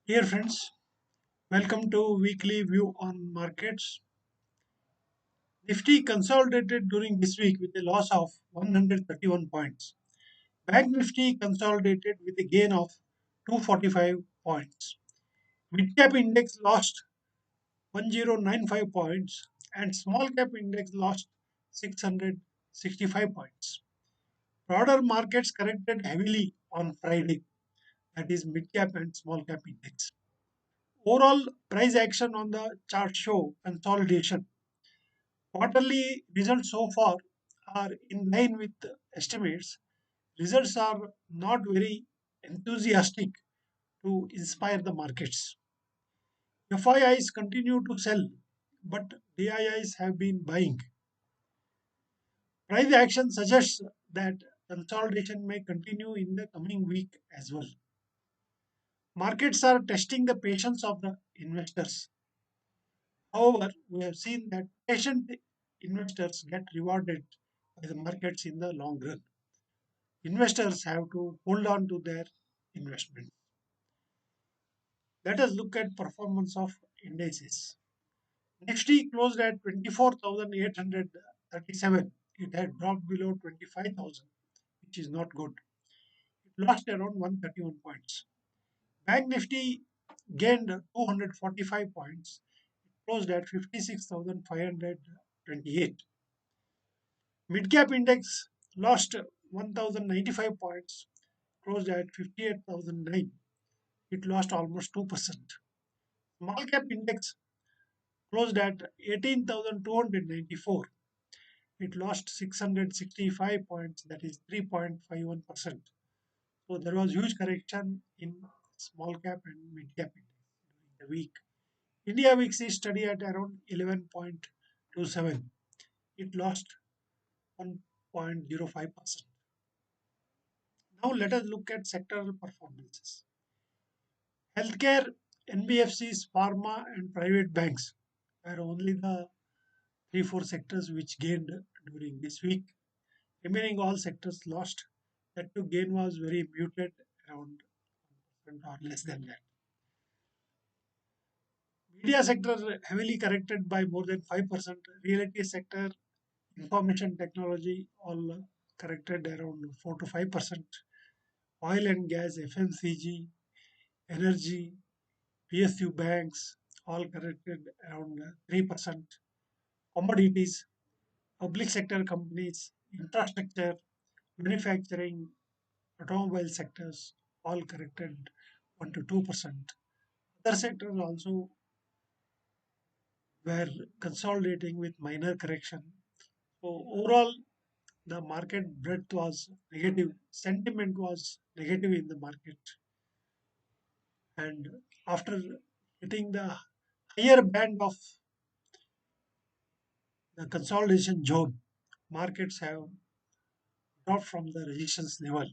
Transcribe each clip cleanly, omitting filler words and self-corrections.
Dear friends, welcome to weekly view on markets. Nifty consolidated during this week with a loss of 131 points. Bank Nifty consolidated with a gain of 245 points. Mid cap index lost 1095 points and small cap index lost 665 points. Broader markets corrected heavily on Friday, that is mid cap and small cap index. Overall price action on the chart show consolidation. Quarterly results so far are in line with estimates. Results are not very enthusiastic to inspire the markets. FIIs continue to sell, but DIIs have been buying. Price action suggests that consolidation may continue in the coming week as well. Markets are testing the patience of the investors. However, we have seen that patient investors get rewarded by the markets in the long run. Investors have to hold on to their investment. Let us look at performance of indices. Nifty closed at 24,837. It had dropped below 25,000, which is not good. It lost around 131 points. Bank Nifty gained 245 points. It closed at 56,528. Mid cap index lost 1,095 points, closed at 58,009. It lost almost 2%. Small cap index closed at 18,294. It lost 665 points, that is 3.51%. So there was huge correction in small cap and mid cap index during the week. India VIX is steady at around 11.27. It lost 1.05%. Now let us look at sectoral performances. Healthcare, NBFCs, pharma, and private banks were only the three, four sectors which gained during this week. Remaining all sectors lost. That too gain was very muted, around 1% or less than that. Media sector heavily corrected by more than 5%. Realty sector, information technology all corrected around 4 to 5%. Oil and gas, FMCG, energy, PSU banks all corrected around 3%. Commodities, public sector companies, infrastructure, manufacturing, automobile sectors all corrected 1 to 2%. Other sectors also were consolidating with minor correction. So overall, the market breadth was negative, sentiment was negative in the market, and after hitting the higher band of the consolidation zone, markets have dropped from the resistance level.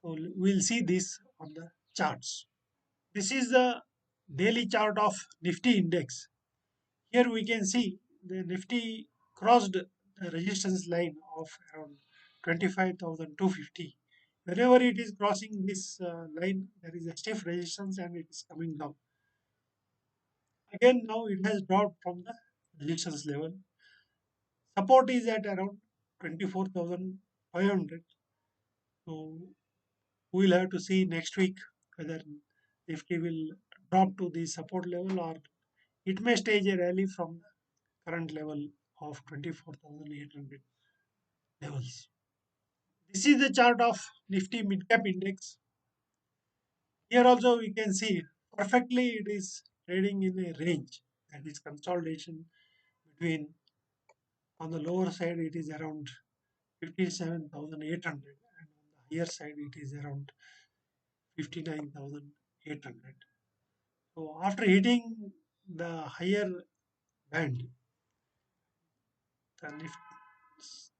So we'll see this on the charts. This is the daily chart of Nifty index. Here we can see the Nifty crossed the resistance line of around 25,250. Whenever it is crossing this line, there is a stiff resistance and it is coming down. Again, now it has dropped from the resistance level. Support is at around 24,500. So we will have to see next week whether Nifty will drop to the support level or it may stage a rally from the current level of 24,800 levels. This is the chart of Nifty Mid Cap Index. Here also we can see perfectly it is trading in a range, that is consolidation between, on the lower side it is around 57,800 and on the higher side it is around 59,800. So after hitting the higher band, the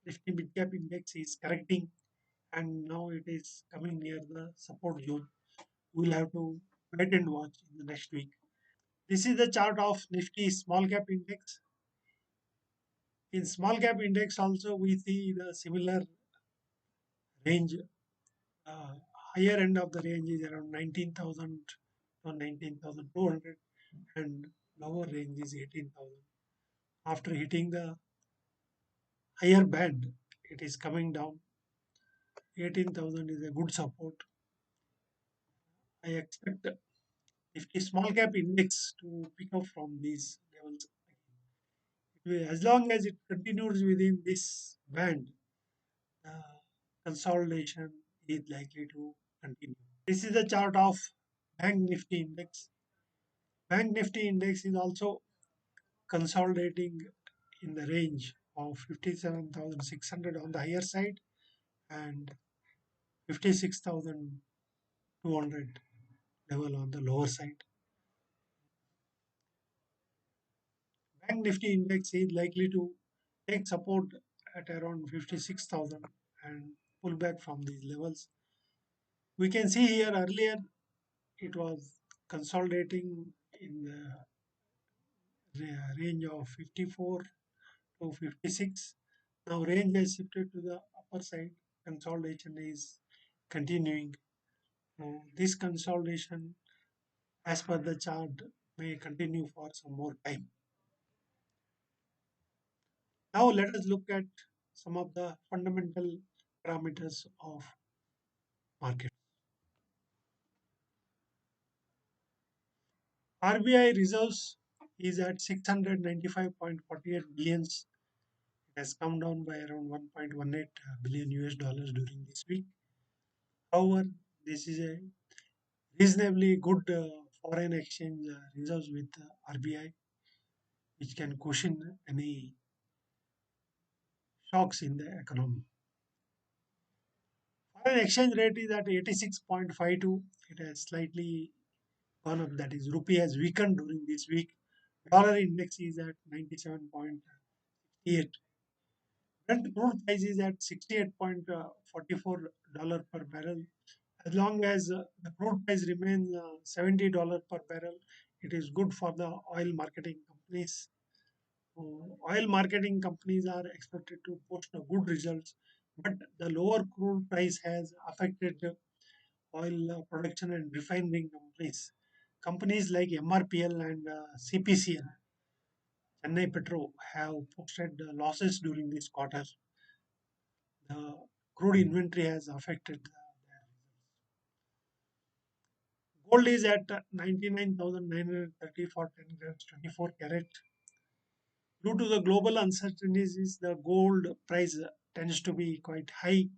Nifty Mid Cap Index is correcting and now it is coming near the support zone. We'll have to wait and watch in the next week. This is the chart of Nifty Small Cap Index. In Small Cap Index also we see the similar range. Uh, Higher end of the range is around 19,000 on 19,200, and lower range is 18,000. After hitting the higher band, it is coming down. 18,000 is a good support. I expect Nifty small cap index to pick up from these levels. As long as it continues within this band, the consolidation is likely to continue. This is the chart of Bank Nifty index. Bank Nifty index is also consolidating in the range of 57,600 on the higher side and 56,200 level on the lower side. Bank Nifty index is likely to take support at around 56,000 and pull back from these levels. We can see here earlier it was consolidating in the range of 54 to 56. Now range has shifted to the upper side. Consolidation is continuing. This consolidation, as per the chart, may continue for some more time. Now let us look at some of the fundamental parameters of market. RBI reserves is at 695.48 billions. It has come down by around 1.18 billion US dollars during this week. However, this is a reasonably good foreign exchange reserves with RBI, which can cushion any shocks in the economy. Foreign exchange rate is at 86.52. It has slightly gone up. That is, rupee has weakened during this week. Dollar index is at 97.8. Brent crude price is at $68.44 per barrel. As long as the crude price remains $70 per barrel, it is good for the oil marketing companies. Oil marketing companies are expected to post good results, but the lower crude price has affected oil production and refining companies. Companies like MRPL and CPCL, Chennai Petro, have posted losses during this quarter. The crude inventory has affected their gold is at 99,930 for 10 grams 24 carat. Due to the global uncertainties, the gold price tends to be quite high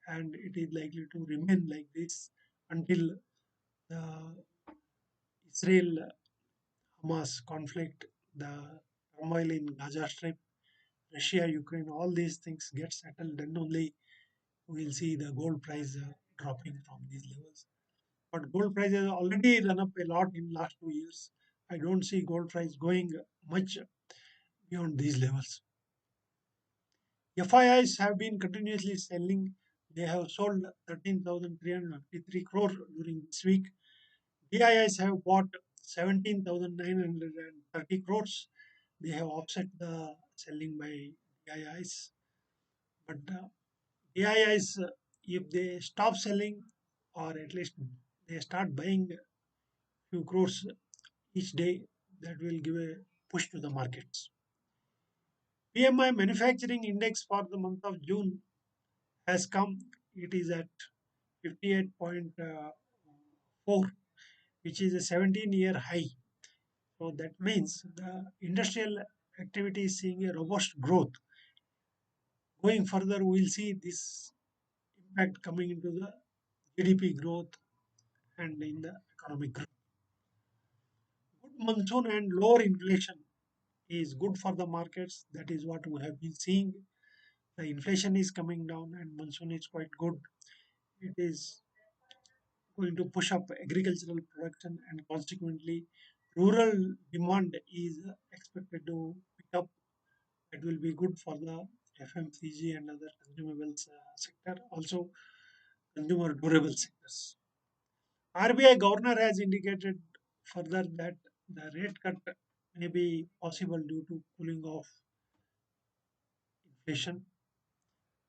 and it is likely to remain like this until the Israel Hamas conflict, the turmoil in Gaza Strip, Russia, Ukraine, all these things get settled, then only we'll see the gold price dropping from these levels. But gold price has already run up a lot in last 2 years. I don't see gold price going much beyond these levels. FIIs have been continuously selling. They have sold 13,353 crore during this week. DIIs have bought 17,930 crores. They have offset the selling by DIIs. But DIIs, if they stop selling or at least they start buying few crores each day, that will give a push to the markets. PMI manufacturing index for the month of June has come. It is at 58.4, which is a 17-year high. So that means the industrial activity is seeing a robust growth. Going further, we'll see this impact coming into the GDP growth and in the economic growth. Good monsoon and lower inflation is good for the markets. That is what we have been seeing. The inflation is coming down and monsoon is quite good. It is going to push up agricultural production and consequently rural demand is expected to pick up. It will be good for the FMCG and other consumables sector, also consumer durable sectors. RBI governor has indicated further that the rate cut may be possible due to cooling off inflation.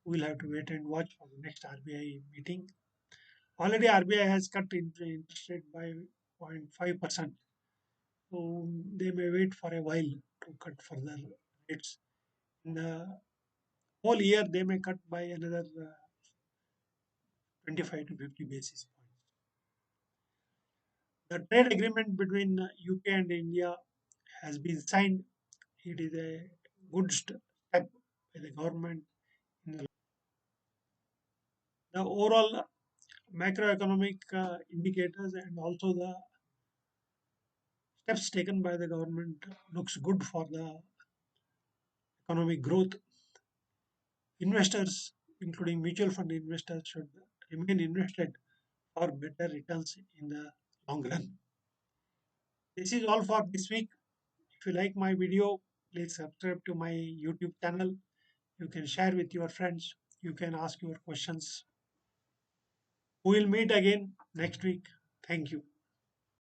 We'll have to wait and watch for the next RBI meeting. Already RBI has cut interest rate by 0.5%. So they may wait for a while to cut further rates. In the whole year, they may cut by another 25 to 50 basis points. The trade agreement between UK and India has been signed. It is a good step by the government. In the overall macroeconomic indicators and also the steps taken by the government looks good for the economic growth. Investors, including mutual fund investors, should remain invested for better returns in the long run. This is all for this week. If you like my video, please subscribe to my YouTube channel. You can share with your friends. You can ask your questions. We will meet again next week. Thank you.